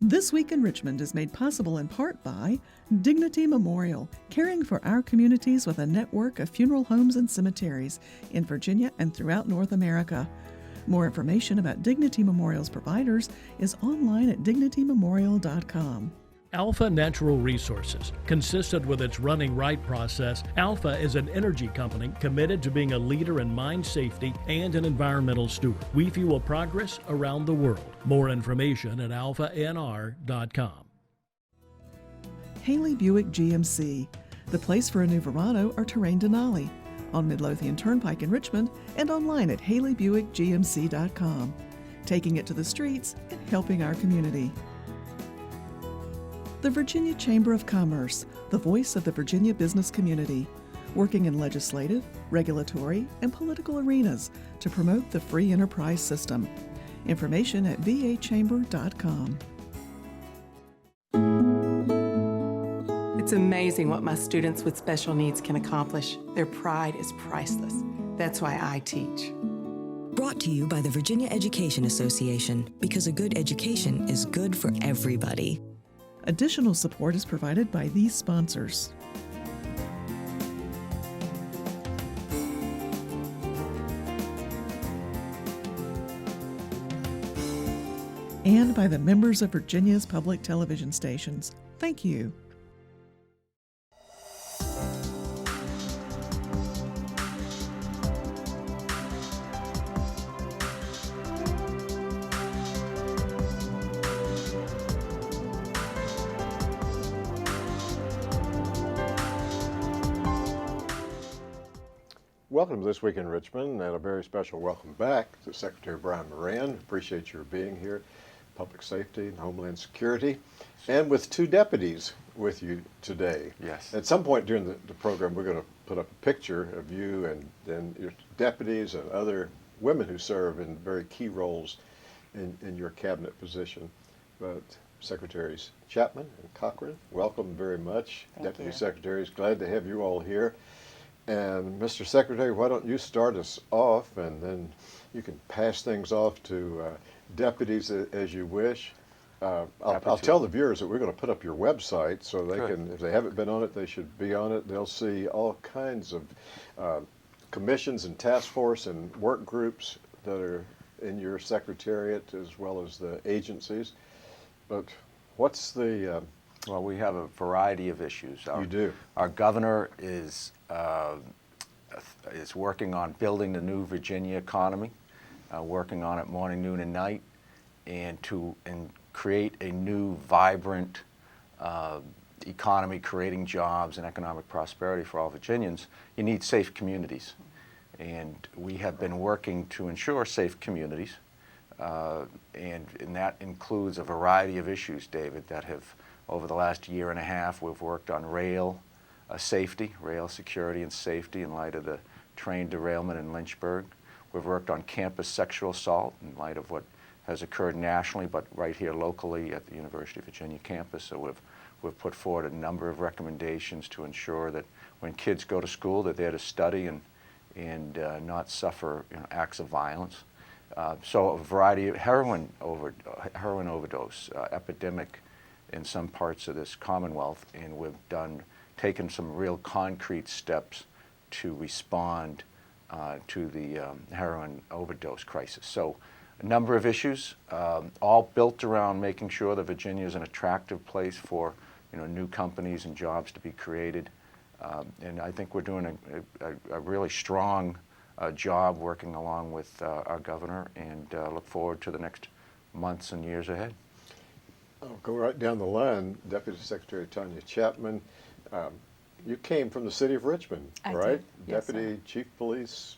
This Week in Richmond is made possible in part by Dignity Memorial, caring for our communities with a network of funeral homes and cemeteries in Virginia and throughout North America. More information about Dignity Memorial's providers is online at dignitymemorial.com. Alpha Natural Resources. Consistent with its Running Right process, Alpha is an energy company committed to being a leader in mine safety and an environmental steward. We fuel progress around the world. More information at alphanr.com. Haley Buick GMC, the place for a new Verano or Terrain Denali, on Midlothian Turnpike in Richmond and online at haleybuickgmc.com. Taking it to the streets and helping our community. The Virginia Chamber of Commerce, the voice of the Virginia business community, working in legislative, regulatory, and political arenas to promote the free enterprise system. Information at vachamber.com. It's amazing what my students with special needs can accomplish. Their pride is priceless. That's why I teach. Brought to you by the Virginia Education Association, because a good education is good for everybody. Additional support is provided by these sponsors. And by the members of Virginia's public television stations. Thank you. Welcome to This Week in Richmond, and a very special welcome back to Secretary Brian Moran. Appreciate your being here, Public Safety and Homeland Security, and with two deputies with you today. Yes. At some point during the program, we're going to put up a picture of you and then your deputies and other women who serve in very key roles in your cabinet position. But Secretaries Chapman and Cochran, welcome very much. Thank Deputy you. Secretaries, glad to have you all here. And Mr. Secretary, why don't you start us off, and then you can pass things off to deputies as you wish. I'll tell the viewers that we're going to put up your website so they can, if they haven't been on it, they should be on it. They'll see all kinds of commissions and task force and work groups that are in your secretariat, as well as the agencies. But what's the... Well, we have a variety of issues. You do. Our governor is working on building the new Virginia economy, working on it morning, noon, and night, and create a new, vibrant economy, creating jobs and economic prosperity for all Virginians. You need safe communities, and we have been working to ensure safe communities, and that includes a variety of issues, David, that have, over the last year and a half, we've worked on rail safety, rail security and safety in light of the train derailment in Lynchburg. We've worked on campus sexual assault in light of what has occurred nationally, but right here locally at the University of Virginia campus. So we've put forward a number of recommendations to ensure that when kids go to school, that they're to study and not suffer acts of violence. So a variety of heroin overdose epidemic in some parts of this Commonwealth, and we've taken some real concrete steps to respond to the heroin overdose crisis. So a number of issues, all built around making sure that Virginia is an attractive place for new companies and jobs to be created. And I think we're doing a really strong job working along with our governor, and look forward to the next months and years ahead. I'll go right down the line. Deputy Secretary Tonya Chapman, you came from the city of Richmond, I right? did. Yes, Deputy sir. Chief Police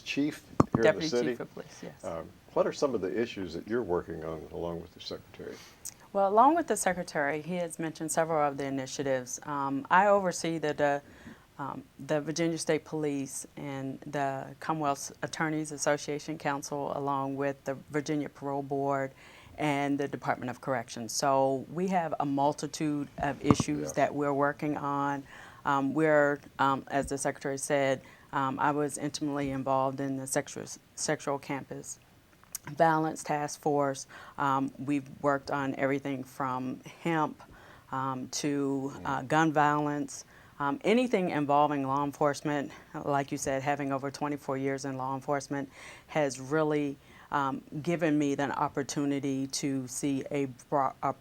Chief here Deputy in the city. Chief of Police, yes. What are some of the issues that you're working on along with the Secretary? Well, along with the Secretary, he has mentioned several of the initiatives. I oversee the Virginia State Police and the Commonwealth Attorneys Association Council, along with the Virginia Parole Board and the Department of Corrections. So we have a multitude of issues that we're working on. As the Secretary said, I was intimately involved in the sexual campus Violence Task Force. We've worked on everything from hemp to gun violence, anything involving law enforcement. Like you said, having over 24 years in law enforcement has really given me the opportunity to see a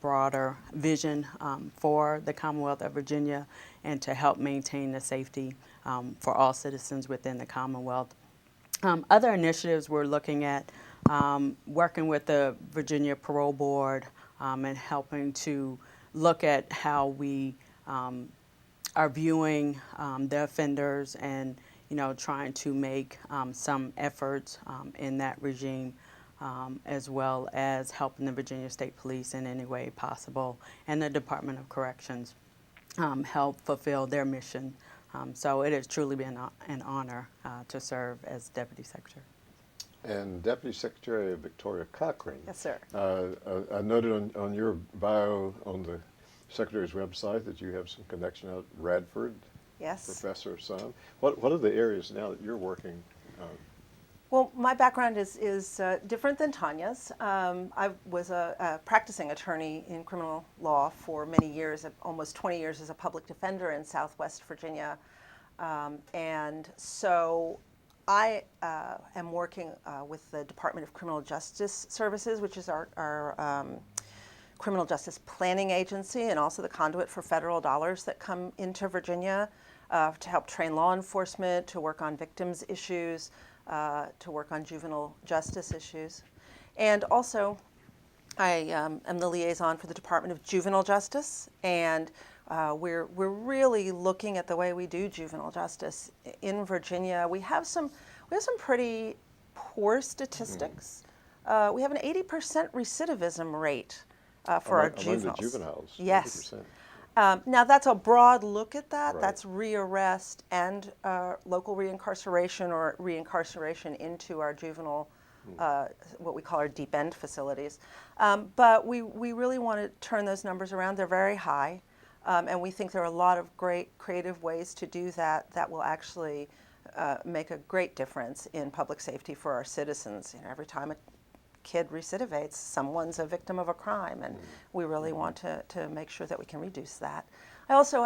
broader vision for the Commonwealth of Virginia and to help maintain the safety for all citizens within the Commonwealth. Other initiatives we're looking at, working with the Virginia Parole Board and helping to look at how we are viewing the offenders and trying to make some efforts in that regime, as well as helping the Virginia State Police in any way possible and the Department of Corrections help fulfill their mission. So it has truly been an honor to serve as Deputy Secretary. And Deputy Secretary Victoria Cochran. Yes, sir. I noted on your bio on the Secretary's website that you have some connection out at Radford. Yes. Professor son. What are the areas now that you're working on? Well, my background is different than Tonya's. I was a practicing attorney in criminal law for many years, almost 20 years as a public defender in Southwest Virginia. And so I am working with the Department of Criminal Justice Services, which is our criminal justice planning agency and also the conduit for federal dollars that come into Virginia to help train law enforcement, to work on victims issues, to work on juvenile justice issues. And also, I am the liaison for the Department of Juvenile Justice, and we're really looking at the way we do juvenile justice in Virginia. We have some pretty poor statistics. We have an 80% recidivism rate for our juveniles. Among the juveniles. Yes. 80%. Now that's a broad look at that. Right. That's rearrest and local reincarceration or reincarceration into our juvenile, what we call our deep end facilities. But we really want to turn those numbers around. They're very high. And we think there are a lot of great creative ways to do that that will actually make a great difference in public safety for our citizens. Every time a kid recidivates, someone's a victim of a crime, and we really want to make sure that we can reduce that. I also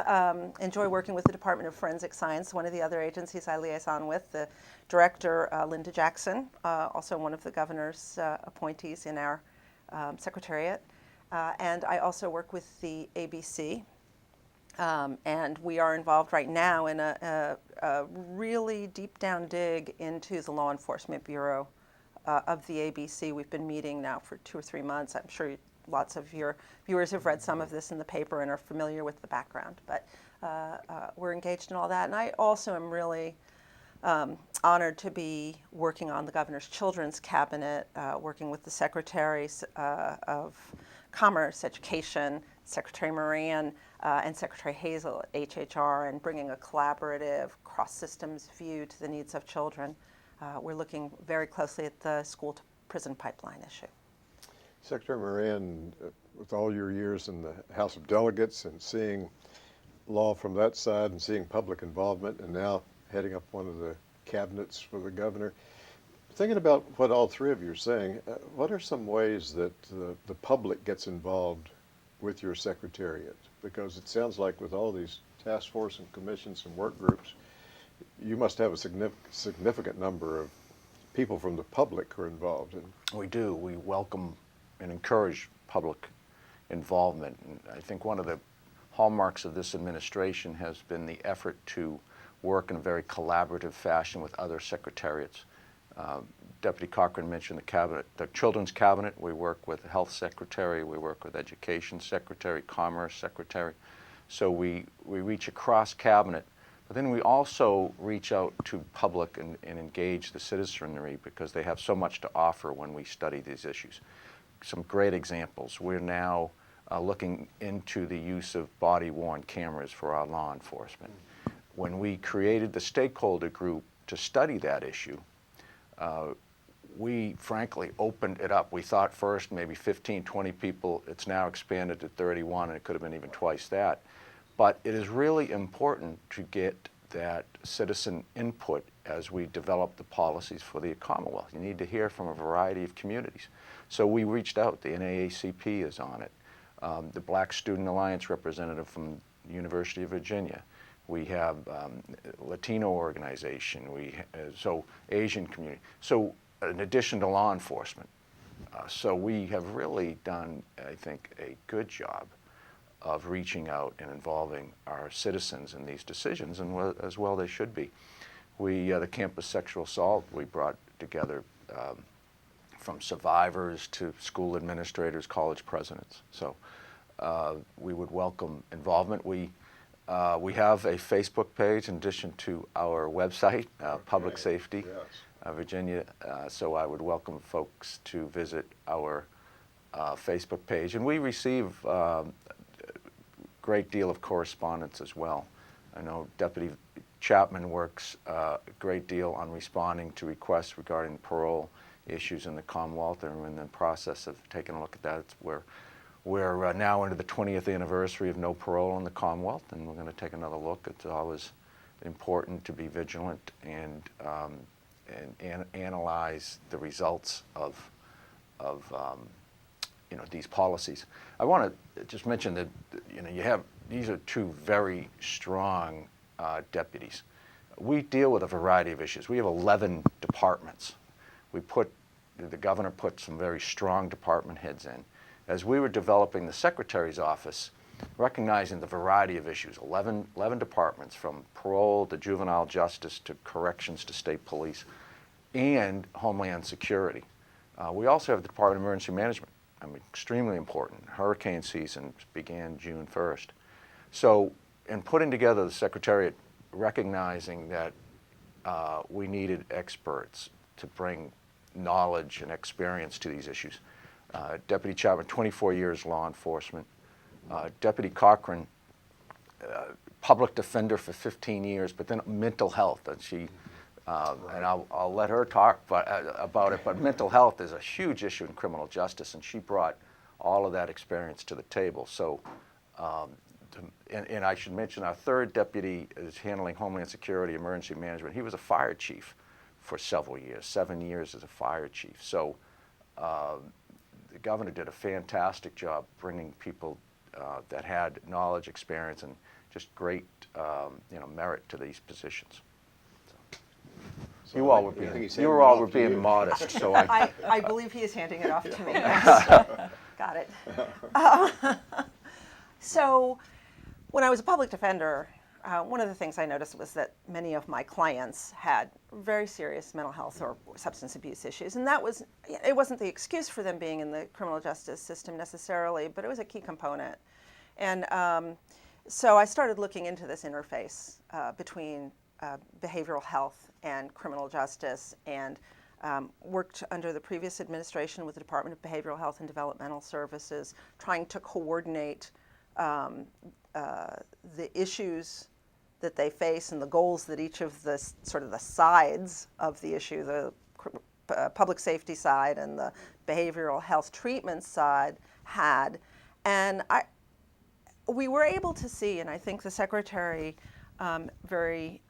enjoy working with the Department of Forensic Science, one of the other agencies I liaison with. The director, Linda Jackson, also one of the governor's appointees in our secretariat. And I also work with the ABC. And we are involved right now in a really deep down dig into the Law Enforcement Bureau of the ABC. We've been meeting now for 2 or 3 months. I'm sure lots of your viewers have read some of this in the paper and are familiar with the background. But we're engaged in all that. And I also am really honored to be working on the Governor's Children's Cabinet, working with the Secretaries of Commerce, Education, Secretary Moran, and Secretary Hazel at HHR, and bringing a collaborative, cross-systems view to the needs of children. We're looking very closely at the school-to-prison pipeline issue. Secretary Moran, with all your years in the House of Delegates and seeing law from that side and seeing public involvement and now heading up one of the cabinets for the governor, thinking about what all three of you are saying, what are some ways that the public gets involved with your secretariat? Because it sounds like with all these task force and commissions and work groups, you must have a significant number of people from the public who are involved. We do. We welcome and encourage public involvement. And I think one of the hallmarks of this administration has been the effort to work in a very collaborative fashion with other secretariats. Deputy Cochran mentioned the cabinet, the Children's Cabinet. We work with the Health Secretary, we work with Education Secretary, Commerce Secretary. So we reach across cabinet, but then we also reach out to public and engage the citizenry because they have so much to offer when we study these issues. Some great examples. We're now looking into the use of body-worn cameras for our law enforcement. When we created the stakeholder group to study that issue, we frankly opened it up. We thought first maybe 15, 20 people. It's now expanded to 31, and it could have been even twice that. But it is really important to get that citizen input as we develop the policies for the Commonwealth. You need to hear from a variety of communities. So we reached out. The NAACP is on it. The Black Student Alliance representative from the University of Virginia. We have Latino organization. So Asian community. So in addition to law enforcement. So we have really done, I think, a good job of reaching out and involving our citizens in these decisions, and as well they should be. The campus sexual assault, we brought together from survivors to school administrators, college presidents. So we would welcome involvement. We have a Facebook page in addition to our website, Public Safety. Yes. Virginia, so I would welcome folks to visit our Facebook page. And we receive a great deal of correspondence as well. I know Deputy Chapman works a great deal on responding to requests regarding parole issues in the Commonwealth, and we're in the process of taking a look at that. We're now into the 20th anniversary of no parole in the Commonwealth, and we're going to take another look. It's always important to be vigilant and analyze the results of these policies. I want to just mention that these are two very strong deputies. We deal with a variety of issues. We have 11 departments. The governor put some very strong department heads in. As we were developing the Secretary's office, recognizing the variety of issues, 11 departments, from parole to juvenile justice to corrections to state police, and Homeland Security. We also have the Department of Emergency Management. Extremely important. Hurricane season began June 1st. So in putting together the Secretariat, recognizing that we needed experts to bring knowledge and experience to these issues. Deputy Chapman, 24 years law enforcement. Deputy Cochran, public defender for 15 years, but then mental health, and she, and I'll let her talk about it, but mental health is a huge issue in criminal justice, and she brought all of that experience to the table. So, and I should mention our third deputy is handling Homeland Security, emergency management. He was a fire chief for several years, 7 years as a fire chief. So the governor did a fantastic job bringing people that had knowledge, experience, and just great merit to these positions. So you all were being modest. So I believe he is handing it off to me. Got it. So when I was a public defender, one of the things I noticed was that many of my clients had very serious mental health or substance abuse issues, and it wasn't the excuse for them being in the criminal justice system necessarily, but it was a key component. And so I started looking into this interface between behavioral health and criminal justice, and worked under the previous administration with the Department of Behavioral Health and Developmental Services, trying to coordinate the issues that they face and the goals that each of the sort of the sides of the issue, the public safety side and the behavioral health treatment side, had. And we were able to see, and I think the Secretary very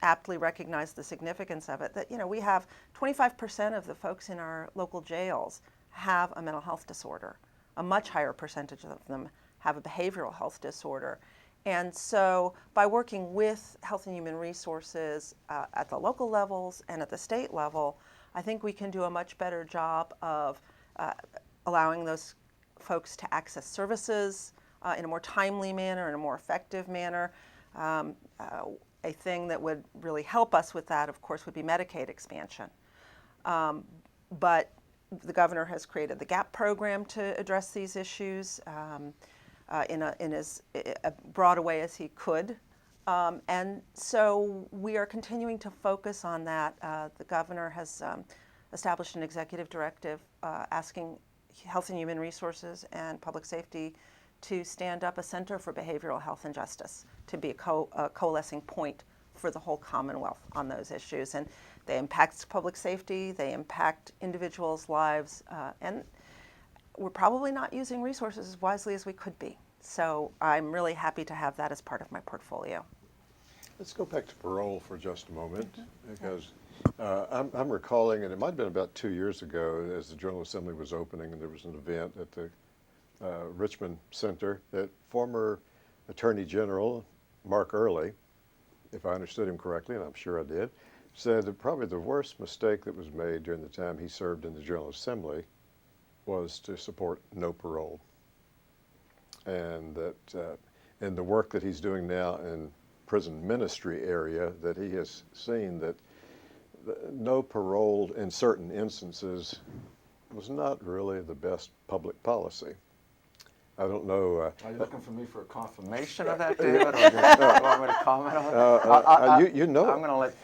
aptly recognized the significance of it, that we have 25% of the folks in our local jails have a mental health disorder. A much higher percentage of them have a behavioral health disorder. And so by working with Health and Human Resources at the local levels and at the state level, I think we can do a much better job of allowing those folks to access services in a more timely manner, in a more effective manner. A thing that would really help us with that, of course, would be Medicaid expansion. But the governor has created the GAP program to address these issues in as broad a way as he could. And so we are continuing to focus on that. The governor has established an executive directive asking Health and Human Resources and Public Safety to stand up a Center for Behavioral Health and Justice to be a coalescing point for the whole Commonwealth on those issues. And they impact public safety, they impact individuals' lives, and we're probably not using resources as wisely as we could be. So I'm really happy to have that as part of my portfolio. Let's go back to parole for just a moment, because I'm recalling, and it might have been about 2 years ago, as the General Assembly was opening, and there was an event at the Richmond Center, that former Attorney General Mark Earley, if I understood him correctly, and I'm sure I did, said that probably the worst mistake that was made during the time he served in the General Assembly was to support no parole. And that in the work that he's doing now in prison ministry area, that he has seen that no parole in certain instances was not really the best public policy. I don't know. Are you looking for me for a confirmation of that, David, or do you want me to comment on it? You know. I'm going to let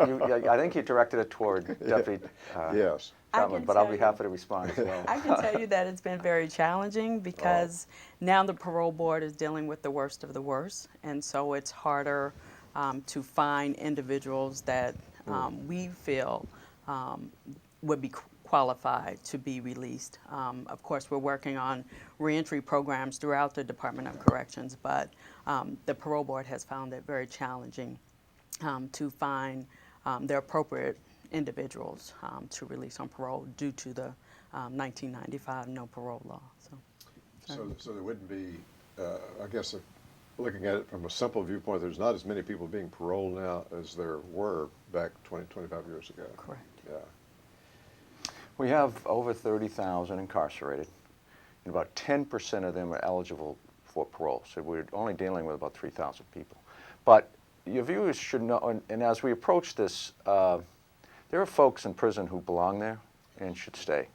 you. I think you directed it toward Deputy Yes. Chapman, but I'll be happy to respond as well. I can tell you that it's been very challenging because now the parole board is dealing with the worst of the worst, and so it's harder to find individuals that we feel would be qualified to be released. Of course, we're working on reentry programs throughout the Department of Corrections, but the parole board has found it very challenging to find the appropriate individuals to release on parole due to the 1995 no parole law. So there wouldn't be, I guess, looking at it from a simple viewpoint, there's not as many people being paroled now as there were back 20, 25 years ago. Correct. Yeah. We have over 30,000 incarcerated, and about 10% of them are eligible for parole. So we're only dealing with about 3,000 people. But your viewers should know, and as we approach this, there are folks in prison who belong there and should stay.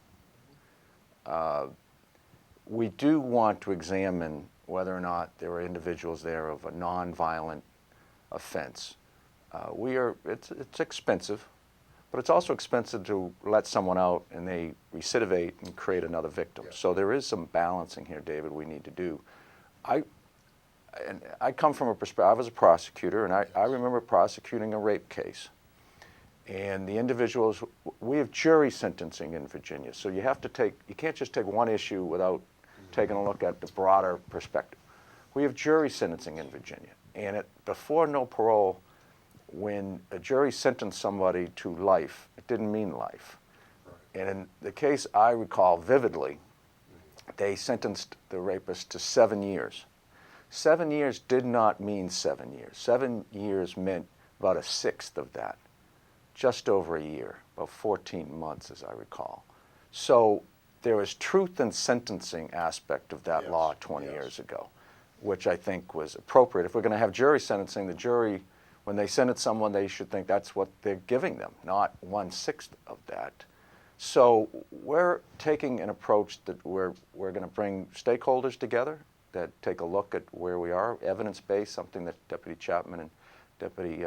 We do want to examine whether or not there are individuals there of a nonviolent offense. It's expensive, but it's also expensive to let someone out and they recidivate and create another victim. Yeah. So there is some balancing here, David, we need to do. I come from a perspective, I was a prosecutor, and I remember prosecuting a rape case. And the individuals, we have jury sentencing in Virginia, so you can't just take one issue without taking a look at the broader perspective. We have jury sentencing in Virginia, and before no parole, when a jury sentenced somebody to life, it didn't mean life. Right. And in the case I recall vividly, they sentenced the rapist to 7 years. 7 years did not mean 7 years. 7 years meant about a sixth of that. Just over a year, about 14 months as I recall. So there was truth in sentencing aspect of that law 20 years ago, which I think was appropriate. If we're going to have jury sentencing, the jury, when they sentence someone, they should think that's what they're giving them, not 1/6 of that. So we're taking an approach that we're going to bring stakeholders together that take a look at where we are, evidence-based, something that Deputy Chapman and Deputy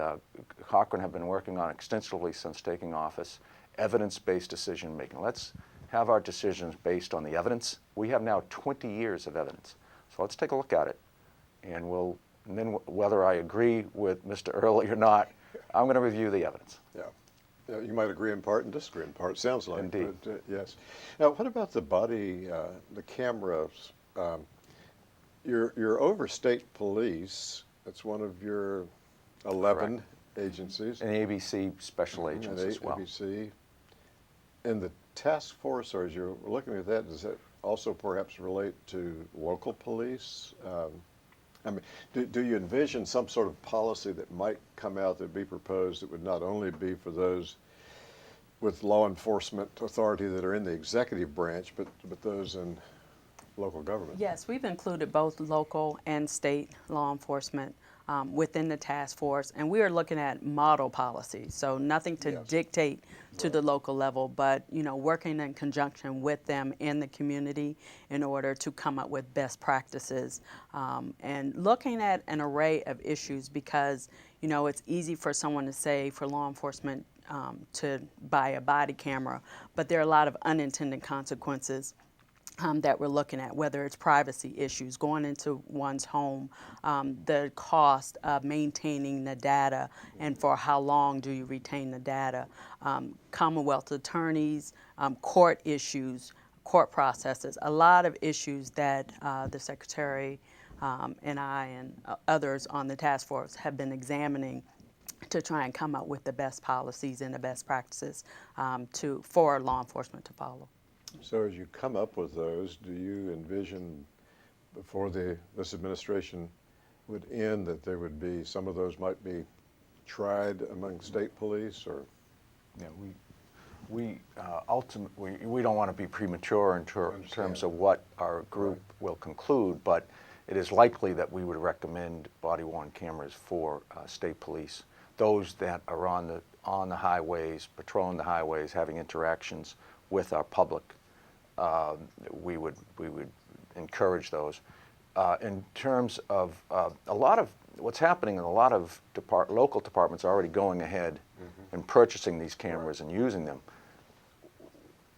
Cochran have been working on extensively since taking office, evidence-based decision-making. Let's have our decisions based on the evidence. We have now 20 years of evidence. So let's take a look at it. And then whether I agree with Mr. Earley or not, I'm going to review the evidence. Yeah. You might agree in part and disagree in part, sounds like. Indeed. But, yes. Now, what about the body, the cameras? Your overstate police, that's one of your 11 agencies. And ABC special agents as well. ABC. And the task force, or as you're looking at that, does that also perhaps relate to local police? I mean, do you envision some sort of policy that might come out that be proposed that would not only be for those with law enforcement authority that are in the executive branch, but those in local government? Yes, we've included both local and state law enforcement within the task force, and we are looking at model policies, so nothing to dictate to the local level, but working in conjunction with them in the community in order to come up with best practices and looking at an array of issues, because it's easy for someone to say, for law enforcement to buy a body camera, but there are a lot of unintended consequences that we're looking at, whether it's privacy issues, going into one's home, the cost of maintaining the data, and for how long do you retain the data, Commonwealth attorneys, court issues, court processes, a lot of issues that the Secretary and I and others on the task force have been examining to try and come up with the best policies and the best practices for law enforcement to follow. So as you come up with those, do you envision before this administration would end that there would be, some of those might be tried among state police, or? Yeah, we ultimately, we don't want to be premature in terms of what our group will conclude, but it is likely that we would recommend body-worn cameras for state police. Those that are on the highways, patrolling the highways, having interactions with our public, we would encourage those. In terms of a lot of what's happening in a lot of local departments are already going ahead and purchasing these cameras and using them.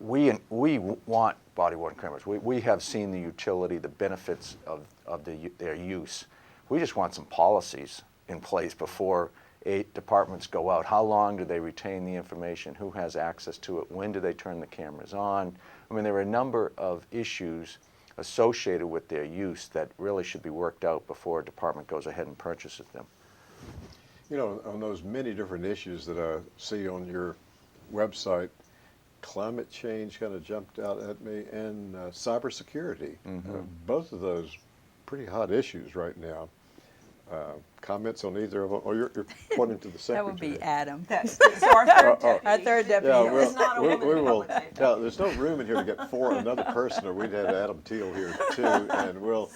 We want body-worn cameras. We have seen the utility, the benefits of their use. We just want some policies in place before 8 departments go out. How long do they retain the information? Who has access to it? When do they turn the cameras on? I mean, there are a number of issues associated with their use that really should be worked out before a department goes ahead and purchases them. You know, on those many different issues that I see on your website, climate change kind of jumped out at me, and cybersecurity. Both of those pretty hot issues right now. Comments on either of them? Oh, you're pointing to the secretary. That would be Adam. That's our third deputy. Our third deputy. Yeah, There is not a woman in public safety. yeah, there's no room in here to get another person, or we'd have Adam Teal here too, and we'll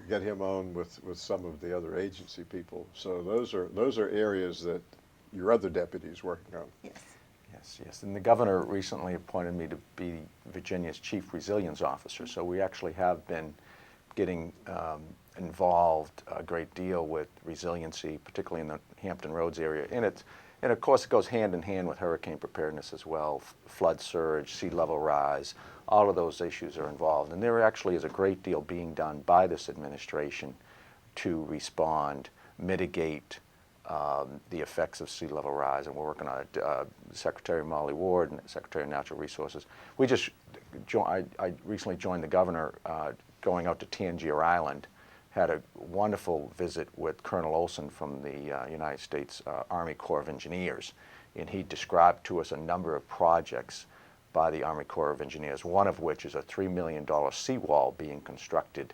get him on with some of the other agency people. So those are areas that your other deputies working on. Yes. Yes, and the governor recently appointed me to be Virginia's chief resilience officer, so we actually have been getting involved a great deal with resiliency, particularly in the Hampton Roads area. And of course it goes hand in hand with hurricane preparedness as well, flood surge, sea level rise, all of those issues are involved. And there actually is a great deal being done by this administration to respond, mitigate the effects of sea level rise, and we're working on it. Secretary Molly Ward and Secretary of Natural Resources. I recently joined the governor going out to Tangier Island, had a wonderful visit with Colonel Olson from the United States Army Corps of Engineers, and he described to us a number of projects by the Army Corps of Engineers, one of which is a $3 million seawall being constructed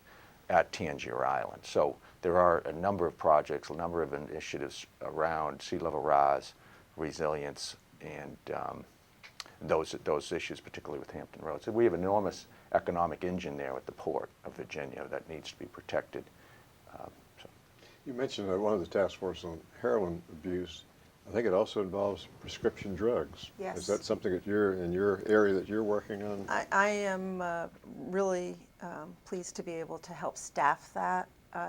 at Tangier Island. So there are a number of projects, a number of initiatives around sea level rise, resilience, and those issues, particularly with Hampton Roads. So we have an enormous economic engine there at the Port of Virginia that needs to be protected. You mentioned that one of the task force on heroin abuse, I think it also involves prescription drugs. Yes. Is that something that in your area that you're working on? I am really pleased to be able to help staff that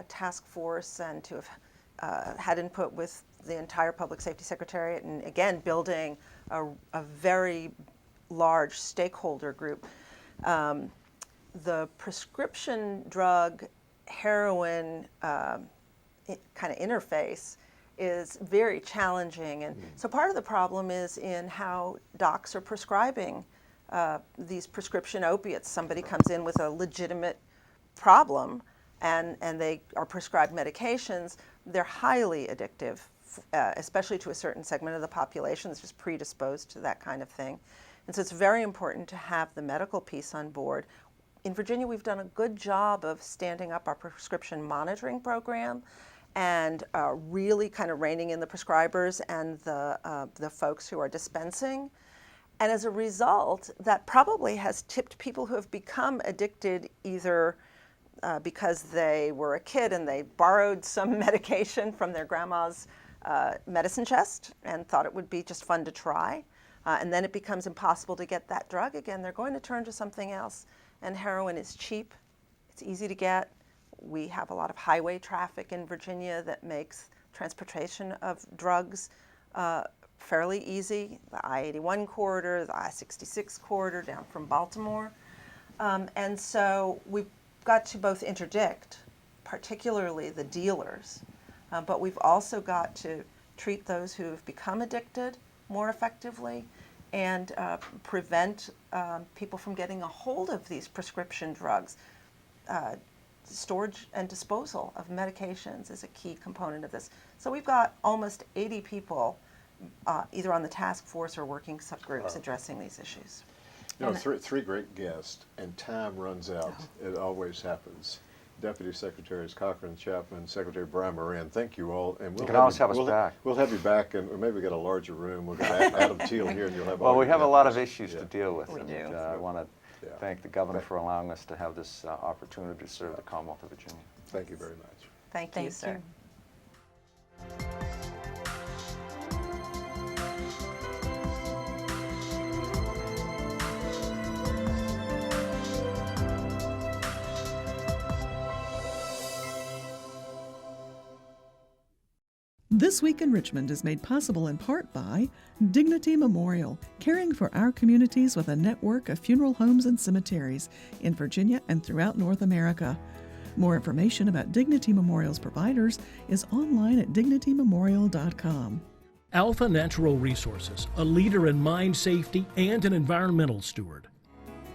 task force and to have had input with the entire Public Safety Secretariat, and again, building a very large stakeholder group. The prescription drug heroin kind of interface is very challenging, and so part of the problem is in how docs are prescribing these prescription opiates. Somebody comes in with a legitimate problem and they are prescribed medications. They're highly addictive, especially to a certain segment of the population that's just predisposed to that kind of thing. And so it's very important to have the medical piece on board. In Virginia, we've done a good job of standing up our prescription monitoring program and really kind of reining in the prescribers and the folks who are dispensing. And as a result, that probably has tipped people who have become addicted either because they were a kid and they borrowed some medication from their grandma's medicine chest and thought it would be just fun to try. And then it becomes impossible to get that drug again. They're going to turn to something else. And heroin is cheap. It's easy to get. We have a lot of highway traffic in Virginia that makes transportation of drugs fairly easy. The I-81 corridor, the I-66 corridor down from Baltimore. And so we've got to both interdict, particularly the dealers, but we've also got to treat those who have become addicted more effectively and prevent people from getting a hold of these prescription drugs. storage and disposal of medications is a key component of this. So we've got almost 80 people either on the task force or working subgroups addressing these issues. You know, three great guests, and time runs out. It always happens. Deputy Secretaries Cochran, Chapman, Secretary Brian Moran, thank you all. And You can always have us we'll back. We'll have you back, and maybe get a larger room. We'll get Adam Teal here, and you'll have all Well, we your have a lot of deputies. issues Yeah. to deal with. We and, do. I want to thank the governor for allowing us to have this opportunity to serve the Commonwealth of Virginia. Thank you very much. Thank you, sir. This Week in Richmond is made possible in part by Dignity Memorial, caring for our communities with a network of funeral homes and cemeteries in Virginia and throughout North America. More information about Dignity Memorial's providers is online at dignitymemorial.com. Alpha Natural Resources, a leader in mine safety and an environmental steward.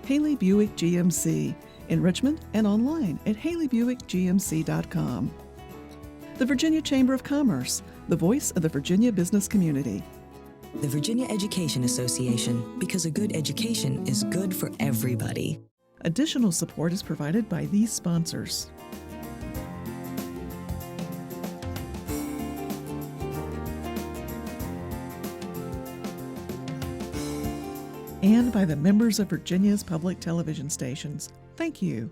Haley Buick GMC in Richmond and online at haleybuickgmc.com. The Virginia Chamber of Commerce, the voice of the Virginia business community. The Virginia Education Association, because a good education is good for everybody. Additional support is provided by these sponsors. And by the members of Virginia's public television stations. Thank you.